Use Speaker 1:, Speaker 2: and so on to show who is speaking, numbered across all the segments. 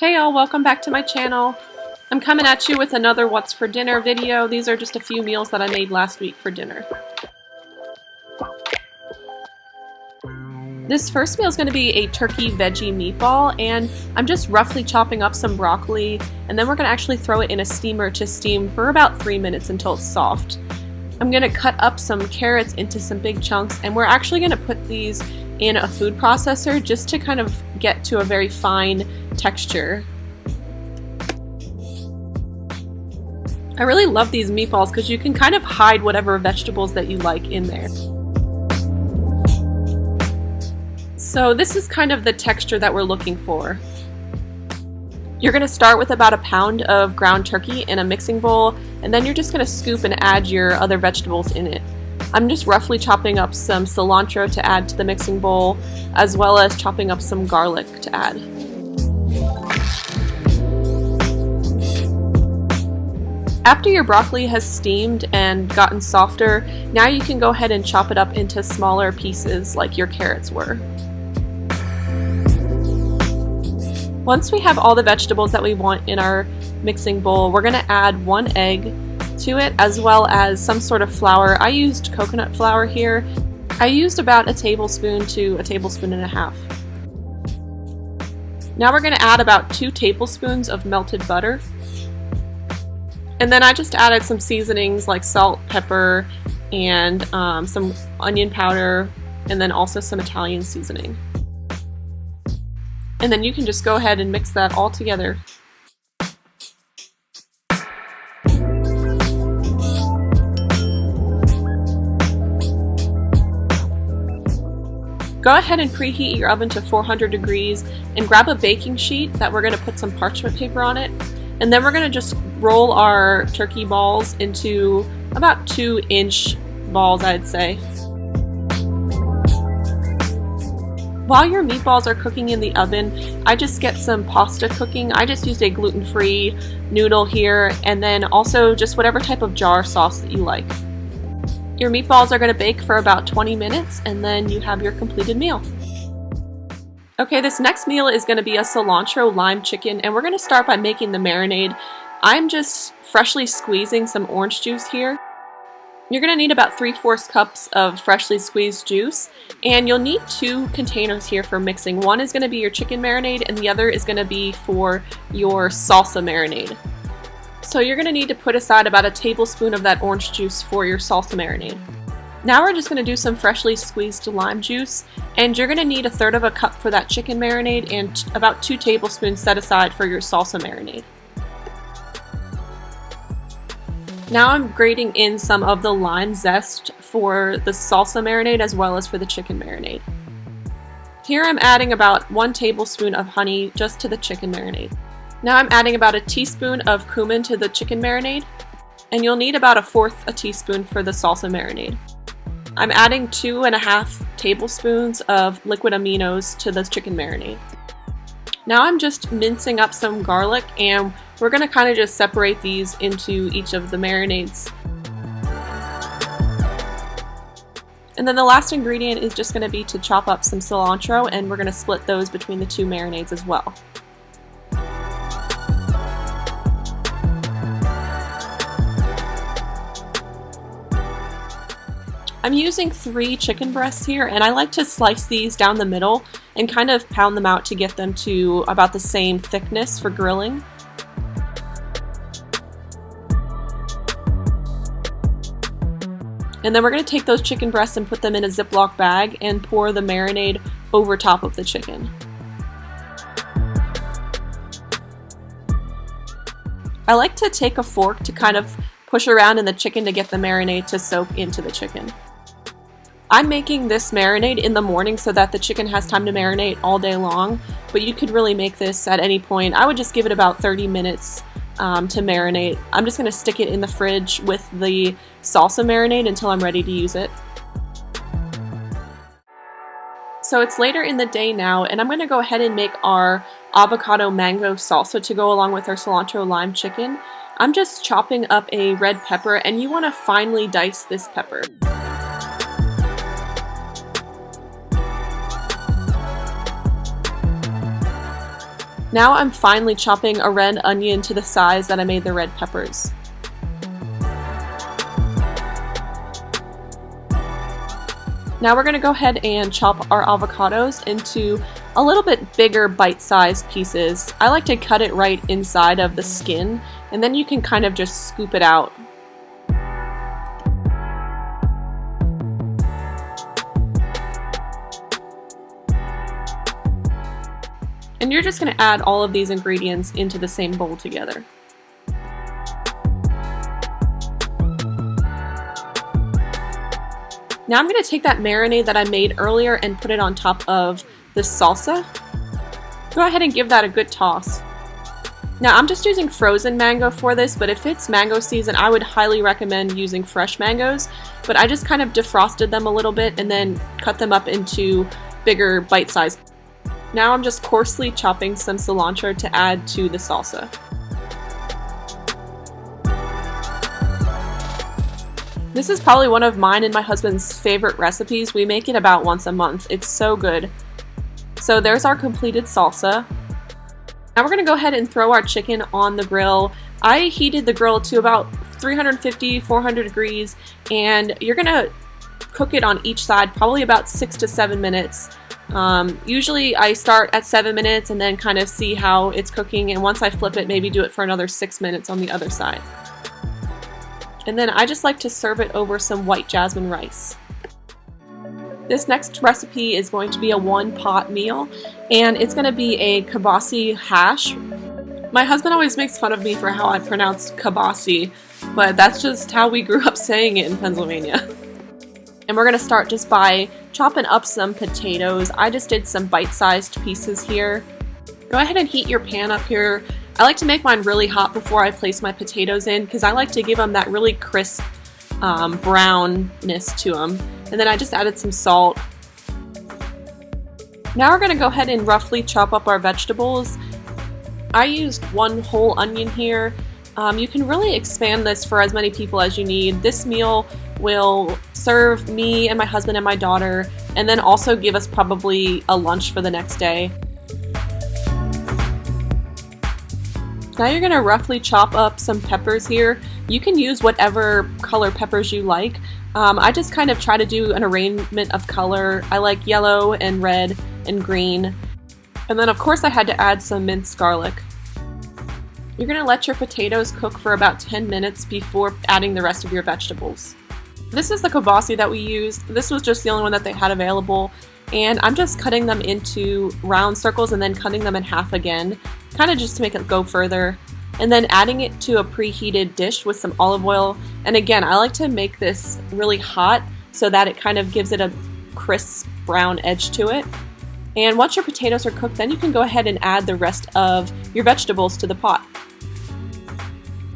Speaker 1: Hey all, welcome back to my channel. I'm coming at you with another what's for dinner video. These are just a few meals that I made last week for dinner. This first meal is going to be a turkey veggie meatball, and I'm just roughly chopping up some broccoli, and then we're going to actually throw it in a steamer to steam for about 3 minutes until it's soft. I'm going to cut up some carrots into some big chunks, and we're actually going to put these in a food processor just to kind of get to a very fine texture. I really love these meatballs because you can kind of hide whatever vegetables that you like in there. So this is kind of the texture that we're looking for. You're going to start with about a pound of ground turkey in a mixing bowl, and then you're just going to scoop and add your other vegetables in it. I'm just roughly chopping up some cilantro to add to the mixing bowl, as well as chopping up some garlic to add. After your broccoli has steamed and gotten softer, now you can go ahead and chop it up into smaller pieces like your carrots were. Once we have all the vegetables that we want in our mixing bowl, we're going to add 1 egg to it, as well as some sort of flour. I used coconut flour here. I used about a tablespoon to a tablespoon and a half. Now we're going to add about 2 tablespoons of melted butter. And then I just added some seasonings like salt, pepper, and some onion powder, and then also some Italian seasoning. And then you can just go ahead and mix that all together. Go ahead and preheat your oven to 400 degrees and grab a baking sheet that we're going to put some parchment paper on it. And then we're going to just roll our turkey balls into about 2-inch balls, I'd say. While your meatballs are cooking in the oven, I just get some pasta cooking. I just used a gluten-free noodle here, and then also just whatever type of jar sauce that you like. Your meatballs are going to bake for about 20 minutes, and then you have your completed meal. Okay, this next meal is going to be a cilantro lime chicken, and we're going to start by making the marinade. I'm just freshly squeezing some orange juice here. You're going to need about 3/4 cups of freshly squeezed juice, and you'll need 2 containers here for mixing. One is going to be your chicken marinade, and the other is going to be for your salsa marinade. So you're going to need to put aside about a tablespoon of that orange juice for your salsa marinade. Now we're just going to do some freshly squeezed lime juice, and you're going to need 1/3 cup for that chicken marinade and about 2 tablespoons set aside for your salsa marinade. Now I'm grating in some of the lime zest for the salsa marinade as well as for the chicken marinade. Here I'm adding about 1 tablespoon of honey just to the chicken marinade. Now I'm adding about a teaspoon of cumin to the chicken marinade, and you'll need about 1/4 teaspoon for the salsa marinade. I'm adding 2.5 tablespoons of liquid aminos to the chicken marinade. Now I'm just mincing up some garlic, and we're going to kind of just separate these into each of the marinades. And then the last ingredient is just going to be to chop up some cilantro, and we're going to split those between the 2 marinades as well. I'm using 3 chicken breasts here, and I like to slice these down the middle and kind of pound them out to get them to about the same thickness for grilling. And then we're going to take those chicken breasts and put them in a Ziploc bag and pour the marinade over top of the chicken. I like to take a fork to kind of push around in the chicken to get the marinade to soak into the chicken. I'm making this marinade in the morning so that the chicken has time to marinate all day long, but you could really make this at any point. I would just give it about 30 minutes to marinate. I'm just going to stick it in the fridge with the salsa marinade until I'm ready to use it. So it's later in the day now, and I'm going to go ahead and make our avocado mango salsa to go along with our cilantro lime chicken. I'm just chopping up a red pepper, and you want to finely dice this pepper. Now I'm finely chopping a red onion to the size that I made the red peppers. Now we're going to go ahead and chop our avocados into a little bit bigger bite-sized pieces. I like to cut it right inside of the skin, and then you can kind of just scoop it out. And you're just going to add all of these ingredients into the same bowl together. Now I'm going to take that marinade that I made earlier and put it on top of the salsa. Go ahead and give that a good toss. Now I'm just using frozen mango for this, but if it's mango season, I would highly recommend using fresh mangoes. But I just kind of defrosted them a little bit and then cut them up into bigger bite-sized. Now I'm just coarsely chopping some cilantro to add to the salsa. This is probably one of mine and my husband's favorite recipes. We make it about once a month. It's so good. So there's our completed salsa. Now we're going to go ahead and throw our chicken on the grill. I heated the grill to about 350, 400 degrees, and you're going to cook it on each side probably about 6 to 7 minutes. Usually I start at 7 minutes and then kind of see how it's cooking, and once I flip it, maybe do it for another 6 minutes on the other side. And then I just like to serve it over some white jasmine rice. This next recipe is going to be a one-pot meal, and it's going to be a Kobasi Hash. My husband always makes fun of me for how I pronounce Kobasi, but that's just how we grew up saying it in Pennsylvania. And we're going to start just by chopping up some potatoes. I just did some bite-sized pieces here. Go ahead and heat your pan up here. I like to make mine really hot before I place my potatoes in because I like to give them that really crisp brownness to them. And then I just added some salt. Now we're going to go ahead and roughly chop up our vegetables. I used one whole onion here. You can really expand this for as many people as you need. This meal will serve me and my husband and my daughter, and then also give us probably a lunch for the next day. Now you're going to roughly chop up some peppers here. You can use whatever color peppers you like. I just kind of try to do an arrangement of color. I like yellow and red and green. And then of course I had to add some minced garlic. You're going to let your potatoes cook for about 10 minutes before adding the rest of your vegetables. This is the kobasi that we used. This was just the only one that they had available. And I'm just cutting them into round circles and then cutting them in half again, kind of just to make it go further. And then adding it to a preheated dish with some olive oil. And again, I like to make this really hot so that it kind of gives it a crisp brown edge to it. And once your potatoes are cooked, then you can go ahead and add the rest of your vegetables to the pot.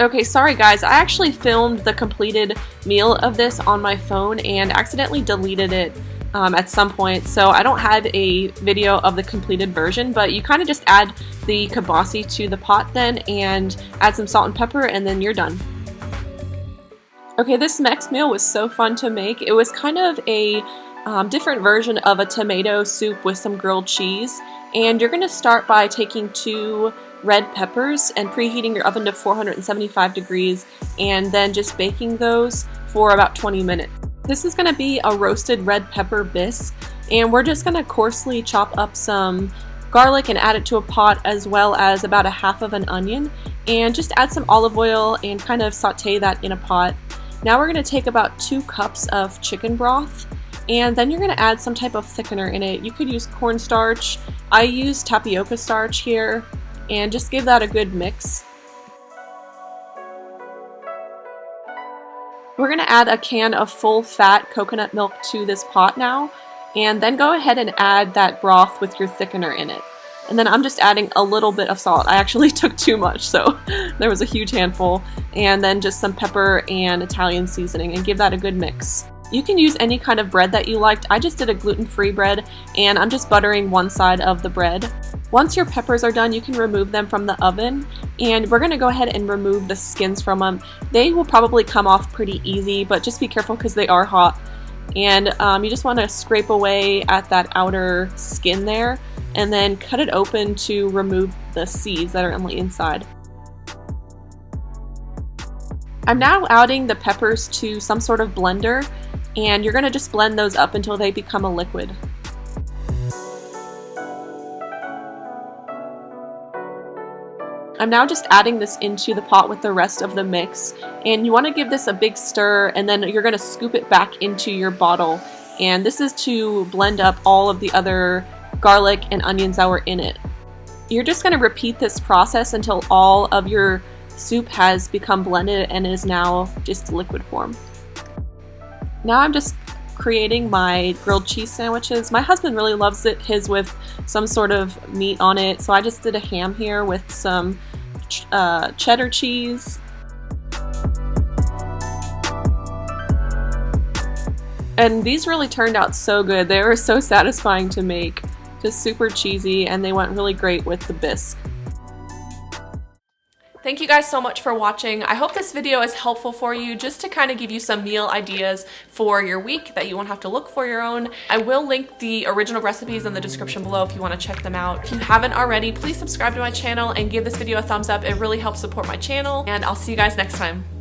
Speaker 1: Okay, sorry guys, I actually filmed the completed meal of this on my phone and accidentally deleted it at some point, so I don't have a video of the completed version, but you kind of just add the kobasi to the pot then and add some salt and pepper, and then you're done. Okay, this next meal was so fun to make. It was kind of a different version of a tomato soup with some grilled cheese, and you're going to start by taking 2 red peppers and preheating your oven to 475 degrees and then just baking those for about 20 minutes. This is going to be a roasted red pepper bisque, and we're just going to coarsely chop up some garlic and add it to a pot, as well as about a half of an onion, and just add some olive oil and kind of saute that in a pot. Now we're going to take about 2 cups of chicken broth, and then you're going to add some type of thickener in it. You could use cornstarch. I use tapioca starch here, and just give that a good mix. We're going to add a can of full-fat coconut milk to this pot now, and then go ahead and add that broth with your thickener in it. And then I'm just adding a little bit of salt. I actually took too much, so there was a huge handful. And then just some pepper and Italian seasoning, and give that a good mix. You can use any kind of bread that you liked. I just did a gluten-free bread, and I'm just buttering one side of the bread. Once your peppers are done, you can remove them from the oven, and we're going to go ahead and remove the skins from them. They will probably come off pretty easy, but just be careful because they are hot. And you just want to scrape away at that outer skin there, and then cut it open to remove the seeds that are on the inside. I'm now adding the peppers to some sort of blender, and you're going to just blend those up until they become a liquid. I'm now just adding this into the pot with the rest of the mix, and you want to give this a big stir, and then you're going to scoop it back into your bottle, and this is to blend up all of the other garlic and onions that were in it. You're just going to repeat this process until all of your soup has become blended and is now just liquid form. Now I'm just creating my grilled cheese sandwiches. My husband really loves it, his with some sort of meat on it, so I just did a ham here with some cheddar cheese. And these really turned out so good. They were so satisfying to make. Just super cheesy, and they went really great with the bisque. Thank you guys so much for watching. I hope this video is helpful for you, just to kind of give you some meal ideas for your week that you won't have to look for your own. I will link the original recipes in the description below if you want to check them out. If you haven't already, please subscribe to my channel and give this video a thumbs up. It really helps support my channel, and I'll see you guys next time.